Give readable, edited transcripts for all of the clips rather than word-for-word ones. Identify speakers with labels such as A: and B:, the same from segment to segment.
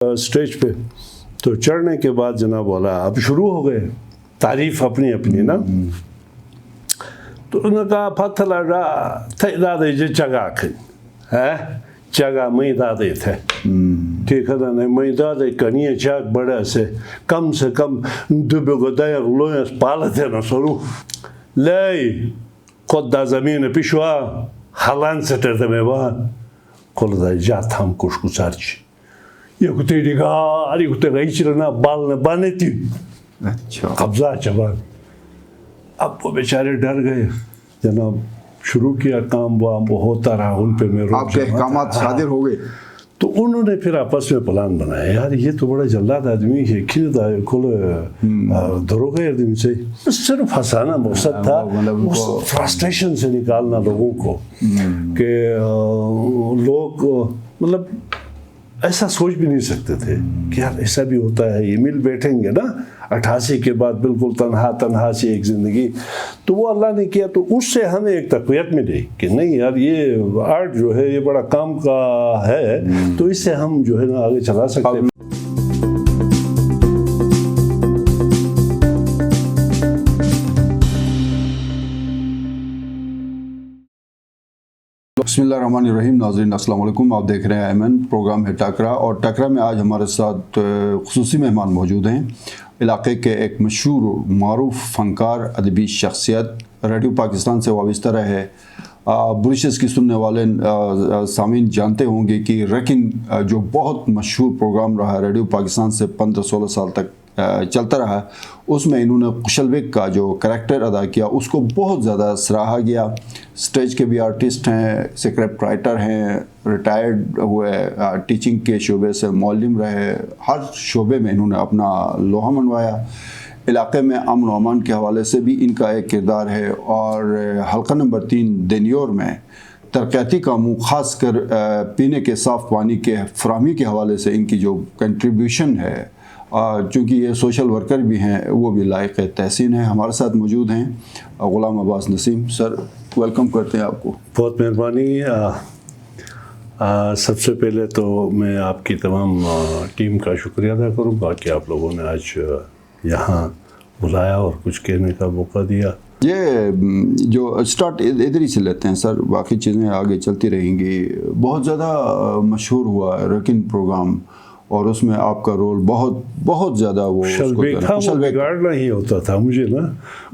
A: Stage پہ تو چڑھنے کے بعد جناب بولا اب شروع ہو گئے تعریف اپنی اپنی نا. تو انہوں نے کہا پتھر را تھے دادے جی چگا کھن ہے چگا میں دادے تھے ٹھیک ہے نا میں دادے کنیے چاک بڑے سے کم دبے کو دائر لوئنس پالتے نا سرو لے خود دا زمین پیشوا حالان سٹر دمے بان کل دا جات ہم کش کچارچ یہ کتے ڈگار یہ کتے غیچ رنا بالنے بانے تھی قبضہ چبان. اب وہ بیچارے ڈر گئے جناب شروع کیا کام وہ ہوتا رہا ان پہ میں
B: آپ کے احکامات صادر ہو گئے.
A: تو انہوں نے پھر آپس میں پلان بنایا یار یہ تو بڑا جلاد آدمی ہے کھل دروگے آدمی سے صرف ہنسانا مقصد تھا فرسٹریشن سے نکالنا لوگوں کو کہ لوگ مطلب ایسا سوچ بھی نہیں سکتے تھے کہ یار ایسا بھی ہوتا ہے. یہ مل بیٹھیں گے نا 88 کے بعد بالکل تنہا سی ایک زندگی تو وہ اللہ نے کیا تو اس سے ہمیں ایک تقویت ملی کہ نہیں یار یہ آرٹ جو ہے یہ بڑا کام کا ہے تو اس سے ہم جو ہے نا آگے چلا سکتے ہیں.
B: بسم اللہ الرحمن الرحیم. ناظرین السلام علیکم. آپ دیکھ رہے ہیں ایمن پروگرام ہے ٹاکرا اور ٹاکرا میں آج ہمارے ساتھ خصوصی مہمان موجود ہیں. علاقے کے ایک مشہور معروف فنکار ادبی شخصیت ریڈیو پاکستان سے وابستہ رہے. بریشز کی سننے والے سامعین جانتے ہوں گے کہ ریکن جو بہت مشہور پروگرام رہا ریڈیو پاکستان سے 15-16 سال تک چلتا رہا اس میں انہوں نے کشل بیگ کا جو کریکٹر ادا کیا اس کو بہت زیادہ سراہا گیا. اسٹیج کے بھی آرٹسٹ ہیں, اسکرپٹ رائٹر ہیں, ریٹائرڈ ہوئے ٹیچنگ کے شعبے سے معلم رہے, ہر شعبے میں انہوں نے اپنا لوہا منوایا. علاقے میں امن و امان کے حوالے سے بھی ان کا ایک کردار ہے اور حلقہ نمبر 3 دینیور میں ترقیاتی کاموں خاص کر پینے کے صاف پانی کے فراہمی کے حوالے سے ان کی جو کنٹریبیوشن ہے چونکہ یہ سوشل ورکر بھی ہیں وہ بھی لائق تحسین ہیں. ہمارے ساتھ موجود ہیں غلام عباس نسیم. سر ویلکم کرتے ہیں آپ کو.
A: بہت مہربانی. سب سے پہلے تو میں آپ کی تمام ٹیم کا شکریہ ادا کروں گا کہ آپ لوگوں نے آج یہاں بلایا اور کچھ کہنے کا موقع دیا.
B: یہ جو اسٹارٹ ادھر ہی سے لیتے ہیں سر, باقی چیزیں آگے چلتی رہیں گی. بہت زیادہ مشہور ہوا ریکن پروگرام اور اس میں آپ کا رول بہت زیادہ وہ
A: بگاڑنا ہی ہوتا تھا مجھے نا,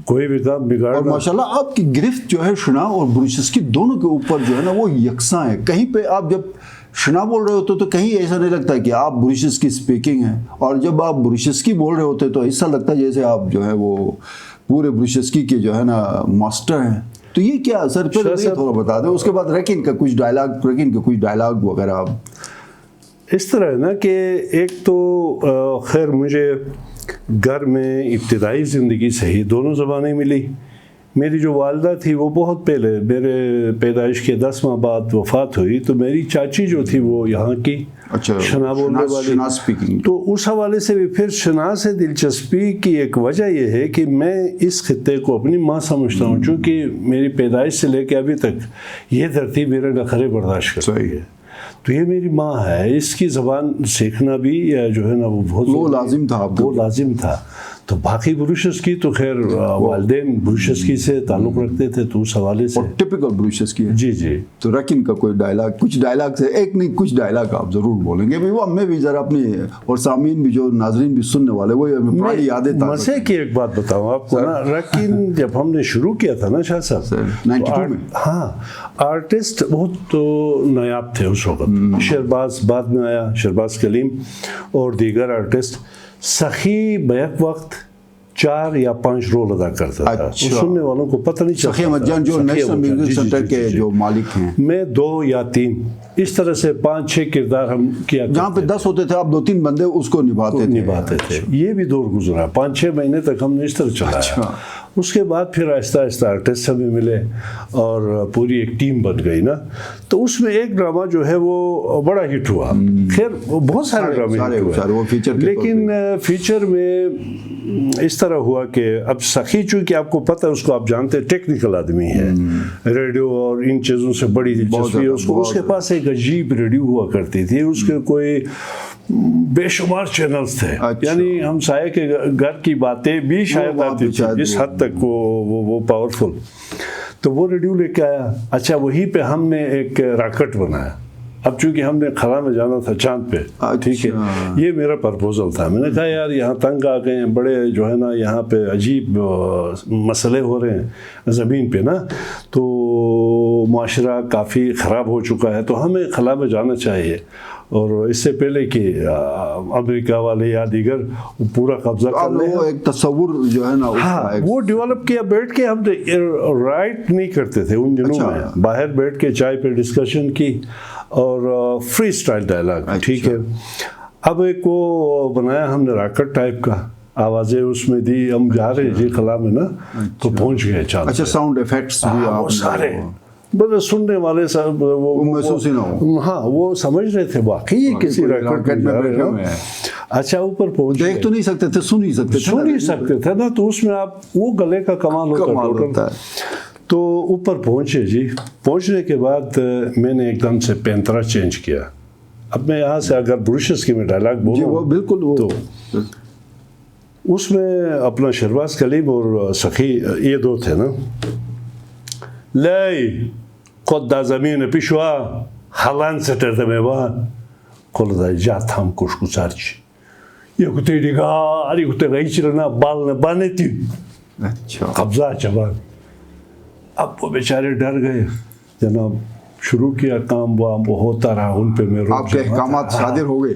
A: کوئی بھی کام بگاڑنا.
B: اور ماشاءاللہ آپ کی گرفت جو ہے شنا اور بریشز کی دونوں کے اوپر جو ہے نا وہ یکساں ہے. کہیں پہ آپ جب شنا بول رہے ہوتے تو کہیں ایسا نہیں لگتا کہ آپ بریشز کی سپیکنگ ہیں, اور جب آپ بریشز کی بول رہے ہوتے تو ایسا لگتا ہے جیسے آپ جو ہے وہ پورے بریشز کی کے جو ہے نا ماسٹر ہیں. تو یہ کیا سر پہلے تھوڑا بتا دیں, اس کے بعد ریکن کا کچھ ڈائلاگ وغیرہ. آپ
A: اس طرح ہے نا کہ ایک تو خیر مجھے گھر میں ابتدائی زندگی سے ہی دونوں زبانیں ملی. میری جو والدہ تھی وہ بہت پہلے میرے پیدائش کے 10 ماہ بعد وفات ہوئی, تو میری چاچی جو تھی وہ یہاں کی شنا بولنے والی, تو اس حوالے سے بھی پھر شنا سے دلچسپی کی ایک وجہ یہ ہے کہ میں اس خطے کو اپنی ماں سمجھتا ہوں, چونکہ میری پیدائش سے لے کے ابھی تک یہ دھرتی میرے نخرے برداشت کر رہی ہے. تو یہ میری ماں ہے, اس کی زبان سیکھنا بھی جو ہے نا وہ بہت لازم تھا. تو باقی بریشز کی تو خیر والدین بریشز کی سے تعلق رکھتے تھے تو اس حوالے سے
B: ٹپیکل بریشز کی.
A: جی جی.
B: تو ریکن کا کوئی ڈائلاگ, کچھ ڈائلاگ سے ایک نہیں کچھ ڈائلاگ آپ ضرور بولیں گے. وہ ہمیں بھی ذرا اپنی اور سامعین بھی جو ناظرین بھی سننے والے وہ پرانی یادیں.
A: مزے کی ایک بات بتاؤں آپ کو نا, ریکن جب ہم نے شروع کیا تھا نا شاہ صاحب 92 میں, ہاں آرٹسٹ بہت نایاب تھے اس وقت. شہرباز بعد میں آیا, شہرباز کلیم اور دیگر آرٹسٹ. سخی بیک وقت 4 یا 5 رول ادا کرتا تھا. سننے والوں کو پتہ نہیں چلتا.
B: سخی احمد جان جو نیشنل میوزک سینٹر کے جو مالک ہیں,
A: میں 2 یا 3 اس طرح سے 5-6 کردار ہم کیا.
B: جہاں پہ 10 ہوتے تھے آپ 2-3 بندے اس کو نبھاتے
A: تھے. یہ بھی دور گزرا, 5-6 مہینے تک ہم نے اس طرح چلایا. اس کے بعد پھر آہستہ آہستہ آرٹسٹ ہمیں ملے اور پوری ایک ٹیم بن گئی نا. تو اس میں ایک ڈرامہ جو ہے وہ بڑا ہٹ ہوا. خیر بہت سارے ڈرامے ہٹ ہوئے, لیکن فیچر میں اس طرح ہوا کہ اب سخی چونکہ آپ کو پتہ اس کو آپ جانتے ٹیکنیکل آدمی ہے, ریڈیو اور ان چیزوں سے بڑی دلچسپی ہے اس کو. اس کے پاس ایک عجیب ریڈیو ہوا کرتی تھی, اس کے کوئی بے شمار چینلز تھے. یعنی ہم سائے کے گھر کی باتیں بھی شاید آتی تھی اس حد تک وہ پاورفل. تو وہ ریڈیو لے کے آیا. اچھا وہیں پہ ہم نے ایک راکٹ بنایا. اب چونکہ ہم نے خلا میں جانا تھا چاند پہ, ٹھیک ہے, یہ میرا پرپوزل تھا. میں نے کہا یار یہاں تنگ آ گئے ہیں, بڑے جو ہے نا یہاں پہ عجیب مسئلے ہو رہے ہیں زمین پہ نا, تو معاشرہ کافی خراب ہو چکا ہے, تو ہمیں خلا میں جانا چاہیے. اور اس سے پہلے کہ امریکہ والے یا دیگر پورا قبضہ کر لیں,
B: وہ ایک تصور جو ہے نا
A: وہ ڈیولپ کیا. بیٹھ کے ہم رائٹ نہیں کرتے تھے ان دنوں میں, باہر بیٹھ کے چائے پہ ڈسکشن کی اور فری اسٹائل ڈائلاگ, ٹھیک ہے. اب ایک وہ بنایا ہم نے راکٹ ٹائپ کا, آوازیں اس میں دی, ہم جا رہے جی خلا میں نا, تو پہنچ گئے چاند.
B: اچھا ساؤنڈ ایفیکٹس بھی
A: وہ سارے بس سننے والے سب وہ
B: محسوس ہی نہ ہو.
A: ہاں وہ سمجھ رہے تھے واقعی کسی راکٹ میں جا رہے ہیں. اچھا اوپر پہنچ
B: دیکھ تو نہیں سکتے تھے, سن ہی سکتے
A: تھے نا, تو اس میں آپ وہ گلے کا کمال ہوتا ہے. تو اوپر پہنچے جی. پہنچنے کے بعد میں نے ایک دم سے پینترا چینج کیا. اب میں یہاں سے اگر بروشس کی میں ڈائلاگ بولوں
B: بالکل,
A: تو اس میں اپنا شہرباز کلیم اور سخی یہ دو تھے نا. لئی خود دا زمین پیشوا حالان سٹرده میوان کل جات هم کشکوسارچ یہ کتے دیگار یہ کتے گئی چلنا بال نہ بانے قبضہ چبان. اب وہ بیچارے ڈر گئے جناب, شروع کیا کام وہ ہوتا رہا, ان پہ میں
B: آپ کے احکامات صادر ہو گئے.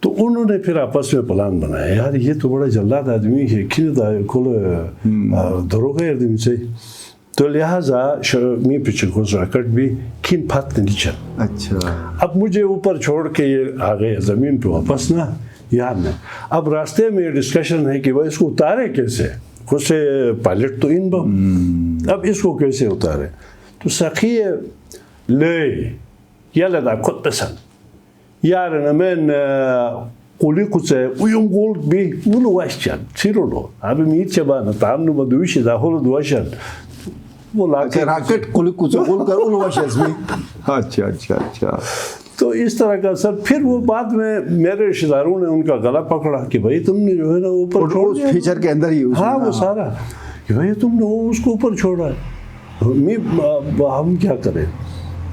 A: تو انہوں نے پھر آپس میں پلان بنایا, یار یہ تو بڑا جلاد آدمی ہے, کھل دروغے آدمی سے. تو لہٰذا می پیچھے گوز راکٹ بھی کھین پھات نہیں چل.
B: اچھا
A: اب مجھے اوپر چھوڑ کے یہ آ گئے زمین پہ واپس نا, یار نے اب راستے میں ڈسکشن ہے کہ وہ اس کو اتارے کیسے, خود سے پائلٹ تو ان بم, اب اس کو کیسے اتارے. تو سخی لے یالا دا خود پسند یار نمین قولی کچه uyum gol bir bunu başcan sirolo abi mi hiç bana tamam mı duyuşu da holo duaşan
B: وہ راکٹ کلی کچھ گول کر ان واشز میں. اچھا اچھا اچھا.
A: تو اس طرح کا سر. پھر وہ بعد میں میرے رشتہ داروں نے ان کا گلا پکڑا کہ بھائی تم نے جو ہے نا اوپر چھوڑ دیا
B: فیچر کے اندر ہی.
A: ہاں وہ سارا کہ بھائی تم نے وہ اس کو اوپر چھوڑا ہے, ہم کیا کریں.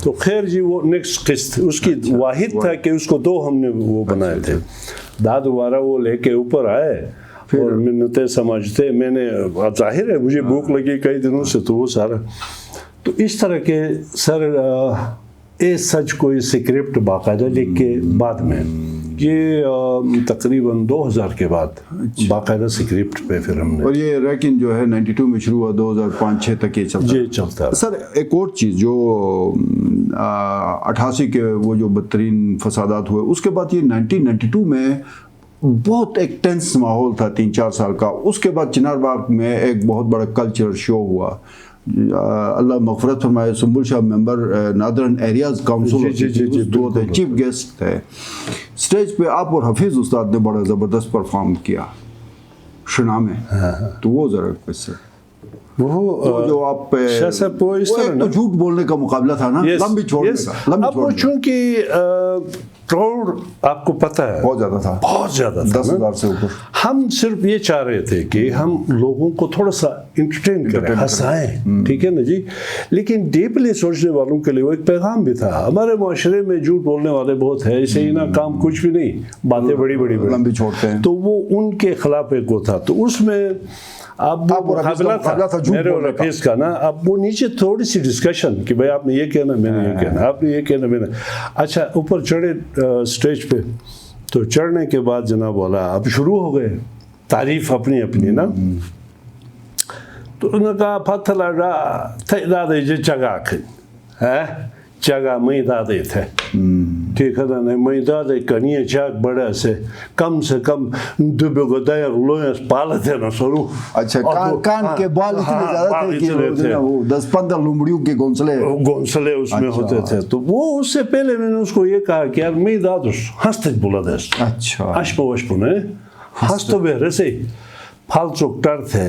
A: تو خیر جی وہ نیکسٹ قسط اس کی واحد تھا کہ اس کو دو ہم نے وہ بنائے تھے. دوبارہ وہ لے کے اوپر آئے اور منتیں سمجھتے. میں نے ظاہر ہے مجھے بھوک لگی کئی دنوں سے, تو وہ سارا. تو اس طرح کے سر اے سچ کوئی سکرپٹ باقاعدہ لکھ کے بعد میں یہ تقریباً 2000 کے بعد باقاعدہ سکرپٹ پہ پھر ہم نے.
B: اور یہ ریکن جو ہے 92 میں شروع ہوا, 2005-06 تک یہ چلتا.
A: جی چلتا.
B: سر ایک اور چیز جو 88 کے وہ جو بدترین فسادات ہوئے, اس کے بعد یہ 1992 میں بہت ایک ٹینس ماحول تھا 3-4 سال کا. اس کے بعد چنار باغ میں ایک بہت بڑا کلچرل شو ہوا. اللہ مغفرت فرمائے, Sumbul Shah member northern areas council chief guest تھے. سٹیج پہ آپ اور حفیظ استاد نے بڑا زبردست پرفارم کیا شنا میں. تو وہ ذرا کچھ وہ جو آپ تو جھوٹ بولنے کا مقابلہ تھا نا, لمبی چھوڑنے کا.
A: اب وہ چونکہ کروڑ آپ کو پتہ ہے
B: بہت زیادہ تھا,
A: بہت زیادہ تھا,
B: 10,000 سے اوپر.
A: ہم صرف یہ چاہ رہے تھے کہ ہم لوگوں کو تھوڑا سا انٹرٹین کریں, ہنسائیں, ٹھیک ہے نا جی. لیکن ڈیپلی سوچنے والوں کے لیے وہ ایک پیغام بھی تھا. ہمارے معاشرے میں جھوٹ بولنے والے بہت ہیں, اسے ہی نا کام کچھ بھی نہیں, باتیں بڑی بڑی
B: لمبی چھوڑتے ہیں.
A: تو وہ ان کے خلاف ایک وہ تھا. تو اس میں اب مقابلہ تھا میرے اور حفیظ کا نا. اب وہ نیچے تھوڑی سی ڈسکشن کہ بھائی آپ نے یہ کہنا, میں نے یہ کہنا, آپ نے یہ کہنا, میں نے. اچھا اوپر چڑھے اسٹیج پہ, تو چڑھنے کے بعد جناب بولا اب شروع ہو گئے تعریف اپنی اپنی نا. تو انہوں نے کہا پتھر تھے دادے جی چگا ہے چگا میں دادے تھے, ٹھیک ہے نا. میں دادے کنیے چاک بڑا سے کم دبے کو دیر لوئس پالے تھے نا سرو.
B: اچھا کان کے بال اتنے زیادہ تھے کہ 10-15 لومڑیوں کے گونسلے
A: اس میں ہوتے تھے. تو وہ اس سے پہلے میں نے اس کو یہ کہا کہ یار میں دادوس ہنستے بولا دیس.
B: اچھا
A: اشپو نے ہنستے بہرے سے پھال چوکٹر تھے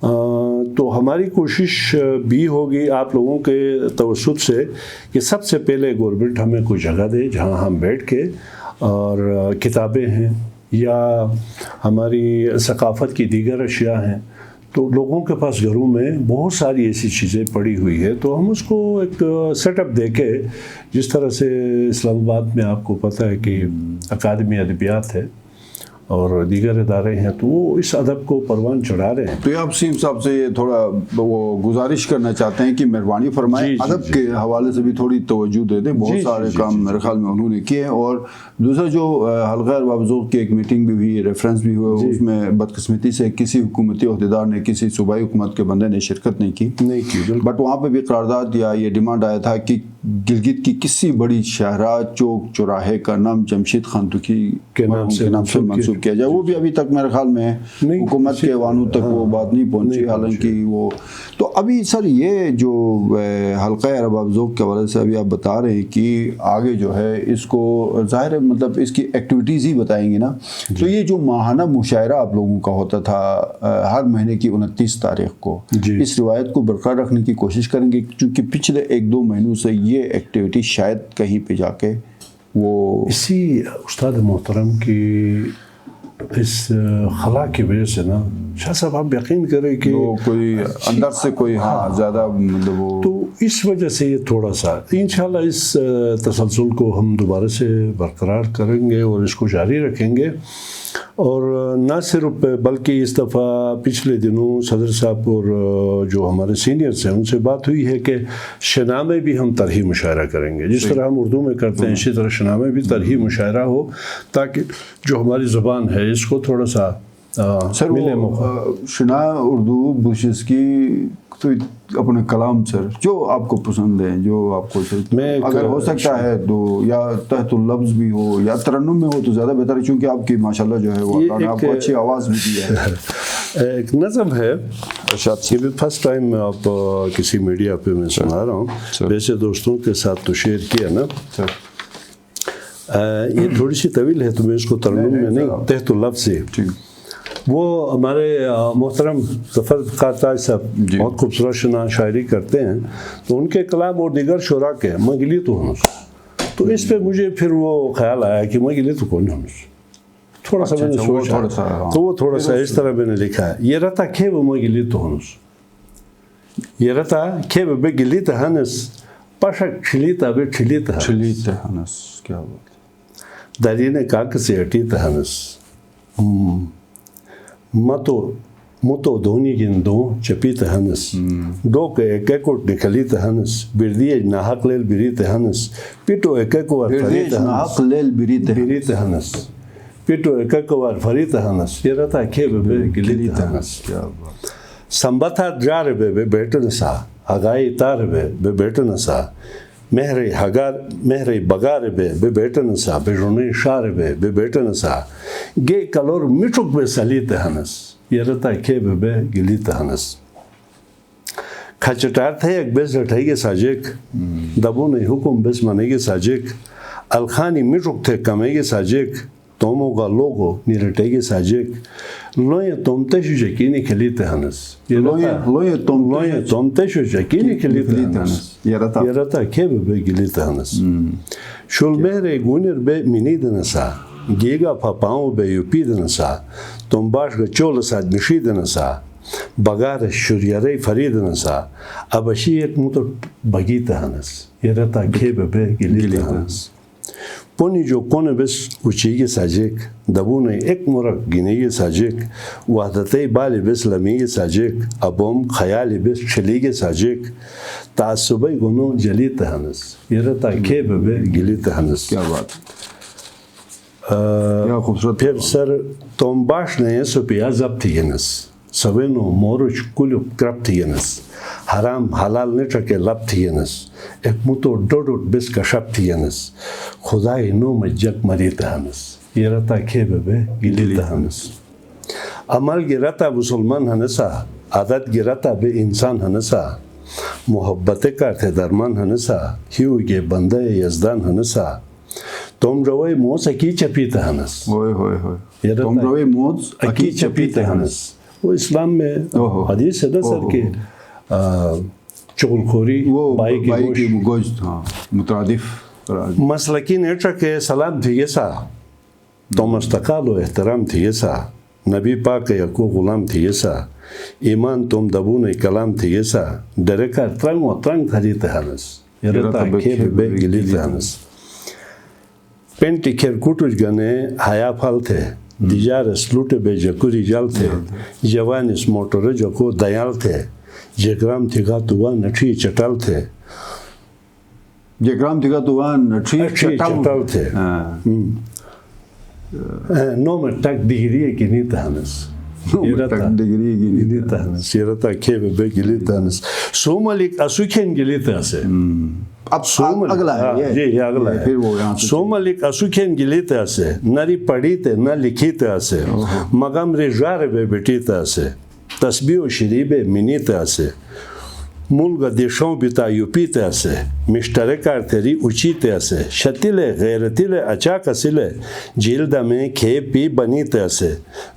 A: تو ہماری کوشش بھی ہوگی آپ لوگوں کے توسط سے کہ سب سے پہلے گورنمنٹ ہمیں کوئی جگہ دے جہاں ہم بیٹھ کے اور کتابیں ہیں یا ہماری ثقافت کی دیگر اشیاء ہیں، تو لوگوں کے پاس گھروں میں بہت ساری ایسی چیزیں پڑی ہوئی ہے، تو ہم اس کو ایک سیٹ اپ دے کے، جس طرح سے اسلام آباد میں آپ کو پتہ ہے کہ اکادمی ادبیات ہے اور دیگر ادارے ہیں، تو وہ اس ادب کو پروان چڑھا رہے ہیں۔
B: تو یہ آپ سیم صاحب سے یہ تھوڑا وہ گزارش کرنا چاہتے ہیں کہ مہربانی فرمائیں ادب کے حوالے سے بھی تھوڑی توجہ دے دیں، بہت سارے کام میرے خیال میں انہوں نے کیے ہیں۔ اور دوسرا جو حلقہ ارباب ذوق کی ایک میٹنگ بھی ہوئی، ریفرنس بھی ہوا، اس میں بدقسمتی سے کسی حکومتی عہدیدار نے، کسی صوبائی حکومت کے بندے نے شرکت نہیں کی، بٹ وہاں پہ بھی قرارداد یا یہ ڈیمانڈ آیا تھا کہ گلگت کی کسی بڑی شاہراہ چوک چوراہے کا نام جمشید خان ترکی کے نام سے منسوب کیا جائے۔ وہ بھی ابھی تک میرے خیال میں حکومت کے ایوانوں تک وہ بات نہیں پہنچی، حالانکہ وہ تو ابھی سر یہ جو حلقہ ارباب ذوق کے حوالے سے ابھی آپ بتا رہے ہیں کہ آگے جو ہے اس کو ظاہر ہے مطلب اس کی ایکٹیویٹیز ہی بتائیں گے نا، تو یہ جو ماہانہ مشاعرہ آپ لوگوں کا ہوتا تھا ہر مہینے کی 29 تاریخ کو، اس روایت کو برقرار رکھنے کی کوشش کریں گے، کیونکہ پچھلے 1-2 مہینوں سے یہ ایکٹیویٹی شاید کہیں پہ جا کے وہ
A: اسی استاد محترم کی اس خلا کی وجہ سے نا شاہ صاحب آپ یقین کریں کہ
B: کوئی اندر سے کوئی زیادہ مطلب وہ، تو
A: اس وجہ سے یہ تھوڑا سا انشاءاللہ اس تسلسل کو ہم دوبارہ سے برقرار کریں گے اور اس کو جاری رکھیں گے۔ اور نہ صرف بلکہ اس دفعہ پچھلے دنوں صدر صاحب اور جو ہمارے سینئرز ہیں ان سے بات ہوئی ہے کہ شنا میں بھی ہم طرحی مشاعرہ کریں گے، جس طرح ہم اردو میں کرتے ہیں اسی طرح شنا میں بھی طرحی مشاعرہ ہو، تاکہ جو ہماری زبان ہے اس کو تھوڑا سا
B: سر
A: ملے موقع۔
B: شنا اردو بوشس کی تو اپنے کلام سر جو آپ کو پسند ہے، جو آپ کو اگر ہو سکتا ہے تو یا تحت اللفظ بھی ہو یا ترنم میں ہو تو زیادہ بہتر ہے، چونکہ آپ کی ماشاءاللہ جو ہے وہ اللہ نے آپ کو اچھی آواز بھی دی ہے۔
A: ایک نظم ہے یہ بھی فرسٹ ٹائم میں آپ کسی میڈیا پہ میں سنا رہا ہوں، ویسے دوستوں کے ساتھ تو شیئر کیا نا، یہ تھوڑی سی طویل ہے تو میں اس کو ترنم میں نہیں، تحت اللفظ سے، وہ ہمارے محترم ظفر قاتاج صاحب بہت خوبصورت شنا شاعری کرتے ہیں، تو ان کے کلام اور دیگر شعراء کے میں گلی تو ہوں، تو اس پہ مجھے پھر وہ خیال آیا کہ میں گلی تو کون ہوں، تھوڑا سا میں نے سوچا تو وہ تھوڑا سا اس طرح میں نے لکھا ہے، یہ رتا کھے وہ میں گلی تو ہوں، یہ رتا کھے وہ بے گلی تو ہنس پاشک چھلیتا بے چھلیتا
B: ہنس، کیا بات،
A: دارین کاک سے ہٹی تو ہنس، متو دھونی گندوں چپی تہنس، ڈو کے ایک ایکوٹ نکلی تہنس، بردیج ناحق لیل بری تہنس، پیٹو ایک ایکوار فری تہنس، بری تہنس، پیٹو ایک ایکوار فری تہنس، یہ رتا کھے بے گلی تہنس، سمبتھا جار بے بیٹن سا، ہگائی تار بے بیٹن سا، مہرے ہگار مہرے بگار بے بیٹن سا، بے رونی شار بے بیٹن سا، گے کلور مٹک بے سلی تہنس، یہ رتا کھے بے گلی تہنس، کھچٹار تھے ایک بیس لٹھائی کے ساجک، دبو نہیں حکم بیس مانے کے ساجک، الخانی مٹک تھے کمے کے ساجک، تومو کا لوگو نیرٹے کے ساجک، لوئے تومتے شو جکینی کھلی تہنس، لوئے تومتے شو جکینی کھلی تہنس، یہ رتا کھے بے گلی تہنس، شل مہرے گونر بے منی دنسا، گیگا پھاپاؤں بے یوپی دنسا، تم باش گا چول ساد نشی دنسا، بگار شریارے فرید نسا، ابشی ایک مو تو بگی تہنس، یہ رتا کھے بے گلی تہنس، پونی جو کون بس اچھی کے ساجک، دبو نے ایک مرک گینے کے ساجک، وحدتے بالی بس لمی کے ساجک، ابوم خیالی بس چھلی کے ساجک، تعصبی گنو جلی تہنس، یہ رتا کھے بے گلی تہنس،
B: کیا بات،
A: پھر سر توم باش نے سو پیا ضبط ینس، سوینو مورچ کلو کرپت ینس، حرام حلال نٹرکے لپت ینس، ایک متو ڈوڈوٹ بس کشپت ینس، خدای نو مجک مری تہنس، یہ رتا کھے بے گلی تہنس، عمل گی رتا مسلمان ہنسا، عادت گی رتا بے انسان ہنسا، محبت کرتے درمان ہنسا، ہیو گے بندے یزدان ہنسا، تم روئے موز اکی چپی تہنس،
B: تم روئے موز
A: اکی چپی تہنس، وہ اسلام میں حدیث ہے نا سر کہ چغل خوری بائی کی
B: گوشت ہاں مترادف
A: مسلکی نیٹر کے سلام تھی یہ سا تو مستقال و احترام تھی یہ سا نبی پاک یکو غلام تھی یہ سا ایمان تم دبون کلام تھی یہ سا ڈرکا ترنگ و ترنگ تھری تہانس یرتا کھیب بے گلی تہانس پینٹی کھیر کوٹوش گنے حیا پھال تھے دیجار سلوٹ بے جکوری جال تھے جوان اس موٹر جکو دیال تھے جگرام تھگا توان نٹھی چٹال تھے
B: جگرام تھگا توان نٹھی
A: چٹال تھے نو میں تک ڈگری کی نہیں تہانس یرتا کھیب بے گلی تہانس سومالک اسوکھین گلی تہاسے
B: اب اگلا ہے
A: یہ اگلا ہے سومالک اسوکھین گلی تہاسے نری پڑھی تے نہ لکھی تہاسے مگم رجوار بے بیٹی تہاسے تسبیح و شریب منی تہاسے ملگا دیشوں بیتا یوپی تہاسے مشترکار تیری اچھی تہاسے شتیلے غیرتیلے اچاک اسیلے جیلدہ میں کھیب پی بنی تہاسے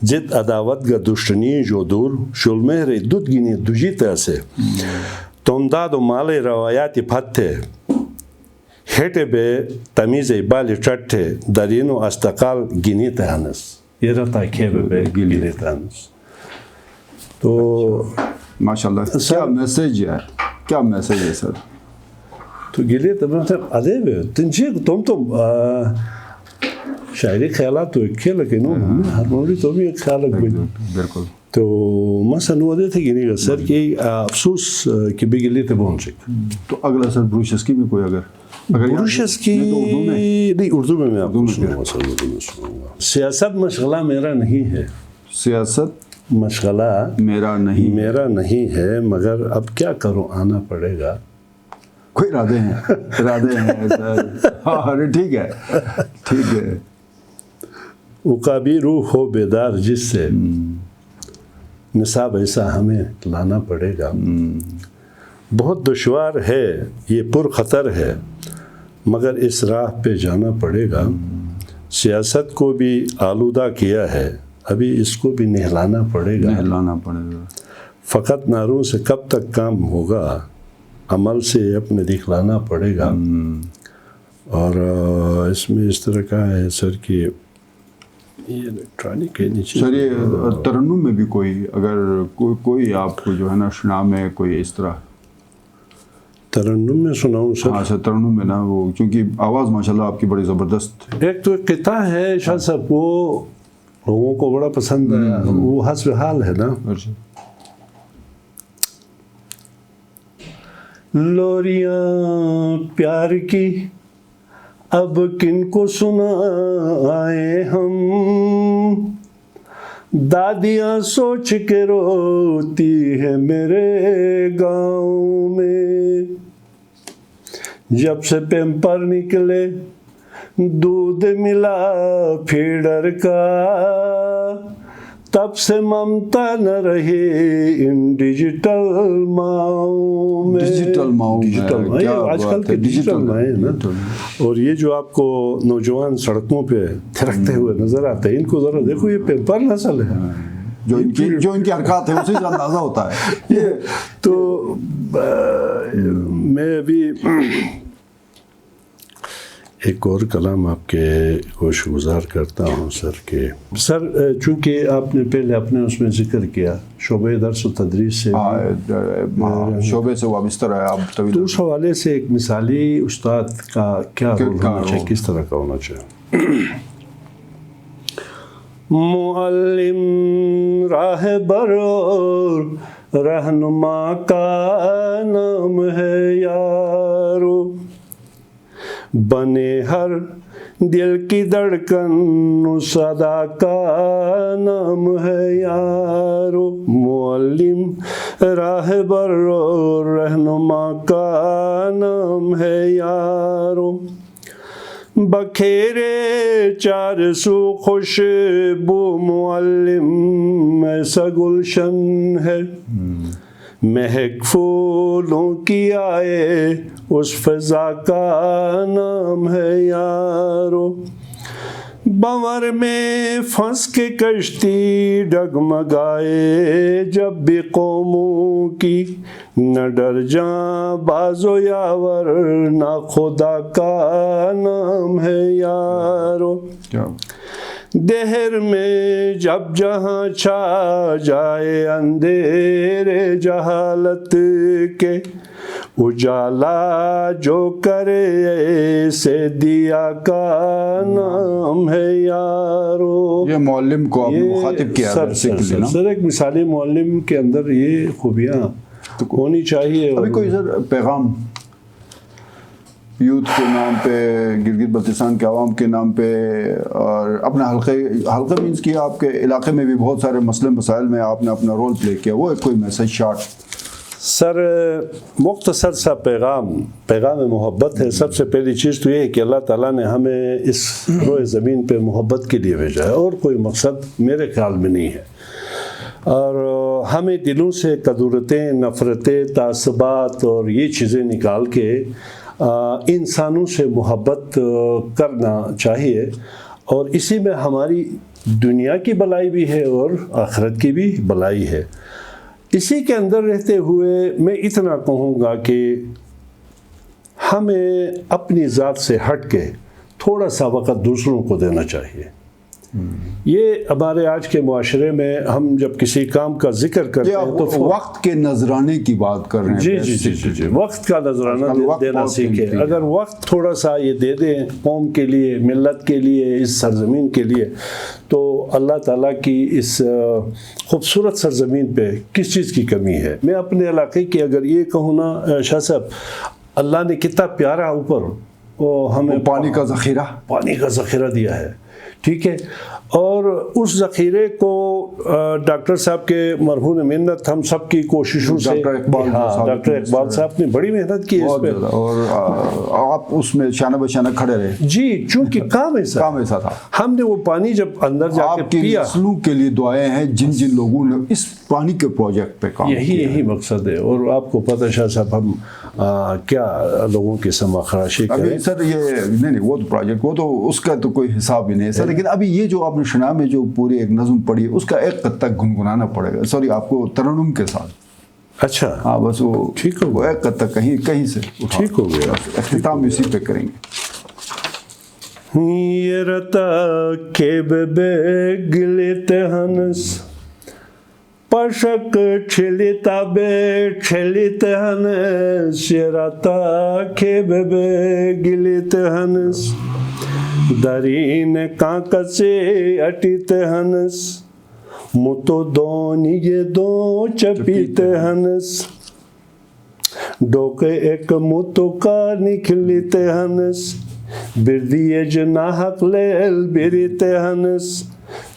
A: جد عداوت گا دشتنی جو دور شلمہر دود گینی دوجی تہاسے تمداد و مال روایاتی پھتے ہیٹے بے تمیز بالی چٹھے درین و استقال گینی تہانس یہ رہتا کھیب بے گینی تہانس تو
B: ماشاءاللہ کیا میسیج ہے کیا میسیج ہے سر
A: تو گلی تمام سر ادے بے تنچے تم شاعری خیالات تو ایک کھیل ہے نو ہرمونی تو بھی ایک خیال ہے
B: بالکل
A: تو مثلا وہ دے تھے گنی گا سر کہ افسوس کہ بھی گلی تے بہن چک
B: تو اگلا سر بروشسکی میں کوئی اگر
A: بروشسکی نہیں اردو میں آپ کو سنوں گا سیاست مشغلہ میرا نہیں ہے
B: سیاست
A: مشغلہ
B: میرا
A: نہیں ہے مگر اب کیا کروں آنا پڑے گا
B: کوئی ارادے ہیں سر ہاں ٹھیک ہے
A: عقابی روح ہو بیدار جس سے نصاب ایسا ہمیں لانا پڑے گا بہت دشوار ہے یہ پر خطر ہے مگر اس راہ پہ جانا پڑے گا سیاست کو بھی آلودہ کیا ہے ابھی اس کو بھی نہلانا پڑے گا فقط ناروں سے کب تک کام ہوگا عمل سے اپنے دکھلانا پڑے گا اور اس میں اس طرح کا ہے سر کہ یہ الیکٹرانک ہے نیچے
B: سر یہ ترنم میں بھی کوئی اگر کوئی آپ کو جو ہے نا شنا میں کوئی اس طرح
A: ترنم میں سناؤں سر
B: ہاں سر ترنم میں نا وہ کیونکہ آواز ماشاءاللہ آپ کی بڑی زبردست
A: ایک تو ایک قطعہ ہے شاہ صاحب وہ لوگوں کو بڑا پسند ہے وہ حسب حال ہے نا لوریاں پیار کی اب کن کو سنائے ہم دادیاں سوچ کے روتی ہے میرے گاؤں میں جب سے پیمپر نکلے دودھ ملا پھیڈر کا تب سے ممتا نہ رہی ان ڈیجیٹل ماؤں میں آج کل کے ڈیجیٹل مائیں نا اور یہ جو آپ کو نوجوان سڑکوں پہ تھرکتے ہوئے نظر آتے ہیں ان کو ذرا دیکھو یہ پیمپر نسل ہے
B: جو ان کی حرکات ہے اسی سے اندازہ ہوتا ہے
A: تو میں ابھی ایک اور کلام آپ کے کو شگزار کرتا ہوں سر کہ سر چونکہ آپ نے پہلے اپنے اس میں ذکر کیا شعبہ درس و تدریس سے
B: شعبے سے وابستہ رہا آپ
A: تو اس حوالے سے ایک مثالی استاد کا کیا رول ہونا چاہیے کس طرح کا ہونا چاہیے معلم راہبر اور رہنما کا نام ہے یارو بنے ہر دل کی دھڑکن صدا کا نام ہے یارو معلم راہبر اور رہنما کا نام ہے یارو بکھیرے چار سو خوشبو معلم ایسا گلشن ہے مہک پھولوں کی آئے اس فضا کا نام ہے یارو بنور میں پھنس کے کشتی ڈگمگائے جب بھی قوموں کی، نہ ڈر جاں باز و یاور نہ خدا کا نام ہے یارو۔ دہر میں جب جہاں چھا جائے اندھیرے جہالت کے، اجالا جو کرے ایسے دیا کا نام ہے یارو۔
B: یہ معلم کو آپ نے مخاطب کیا ہے
A: سر ایک مثالی معلم کے اندر یہ خوبیاں ہونی چاہیے۔
B: ابھی کوئی سر پیغام یوتھ کے نام پہ، گلگت بلتستان کے عوام کے نام پہ، اور اپنا حلقہ مینس کیا آپ کے علاقے میں بھی بہت سارے مسئلے مسائل میں آپ نے اپنا رول پلے کیا، وہ ایک کوئی میسج شارٹ؟
A: سر مختصر سا پیغام محبت ہے۔ سب سے پہلی چیز تو یہ ہے کہ اللہ تعالیٰ نے ہمیں اس روئے زمین پہ محبت کے لیے بھیجا ہے، اور کوئی مقصد میرے خیال میں نہیں ہے۔ اور ہمیں دلوں سے کدورتیں، نفرتیں، تعصبات اور یہ چیزیں نکال کے انسانوں سے محبت کرنا چاہیے، اور اسی میں ہماری دنیا کی بلائی بھی ہے اور آخرت کی بھی بلائی ہے۔ اسی کے اندر رہتے ہوئے میں اتنا کہوں گا کہ ہمیں اپنی ذات سے ہٹ کے تھوڑا سا وقت دوسروں کو دینا چاہیے۔ یہ ہمارے آج کے معاشرے میں ہم جب کسی کام کا ذکر کرتے ہیں تو
B: وقت کے نذرانے کی بات کر رہے ہیں۔
A: جی وقت کا نذرانہ دینا سیکھیں۔ اگر وقت تھوڑا سا یہ دے دیں قوم کے لیے، ملت کے لیے، اس سرزمین کے لیے، تو اللہ تعالیٰ کی اس خوبصورت سرزمین پہ کس چیز کی کمی ہے؟ میں اپنے علاقے کی اگر یہ کہوں نا شاہ صاحب، اللہ نے کتنا پیارا اوپر ہمیں
B: پانی کا ذخیرہ
A: دیا ہے، ٹھیک ہے، اور اس ذخیرے کو ڈاکٹر صاحب کے مرہون منت ہم سب کی کوششوں سے، ڈاکٹر اقبال صاحب نے بڑی محنت کی اس پہ،
B: اور آپ اس میں شانہ بشانہ کھڑے رہے۔
A: جی چونکہ کام ایسا تھا، ہم نے وہ پانی جب اندر جا کے پیا۔
B: نسلوں کے لیے دعائیں ہیں جن لوگوں نے اس پانی کے پروجیکٹ پہ کام کیا،
A: یہی مقصد ہے۔ اور آپ کو پتہ شاہ صاحب ہم کیا لوگوں کی سما خراشی کریں۔
B: سر یہ نہیں وہ تو پروجیکٹ، وہ تو اس کا تو کوئی حساب ہی نہیں ہے سر، لیکن ابھی یہ جو آپ نے شنا میں جو پوری ایک نظم پڑھی اس کا ایک قطعہ گنگنانا پڑے گا، سوری آپ کو ترنم کے ساتھ۔
A: اچھا
B: ہاں بس وہ
A: ٹھیک ہو،
B: ایک قطعہ کہیں سے
A: ٹھیک ہو گیا،
B: اختتام اسی پہ کریں گے۔
A: یہ رتا کے بے گلت ہنس پشک چھلتا بے چھلت ہنس، یہ رتا کے بے گلت ہنس، درین کانک سے اٹیت ہنس، متو دونی یہ دو چپیت ہنس، ڈوکے ایک متو کا نکلیت ہنس، بردی جناحق لیل بریت ہنس،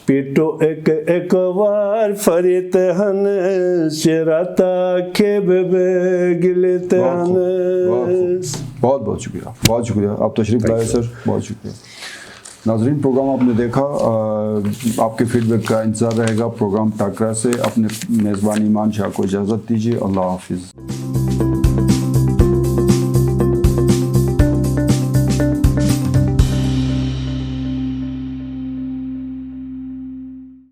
A: پیٹو ایک وار فریت ہنس، شراتا کھیب بے گلیت ہنس۔
B: بہت بہت شکریہ آپ تشریف لائے سر، بہت شکریہ۔ ناظرین پروگرام آپ نے دیکھا، آپ کے فیڈ بیک کا انتظار رہے گا۔ پروگرام ٹاکرا سے اپنے میزبان ایمان شاہ کو اجازت دیجیے، اللہ حافظ۔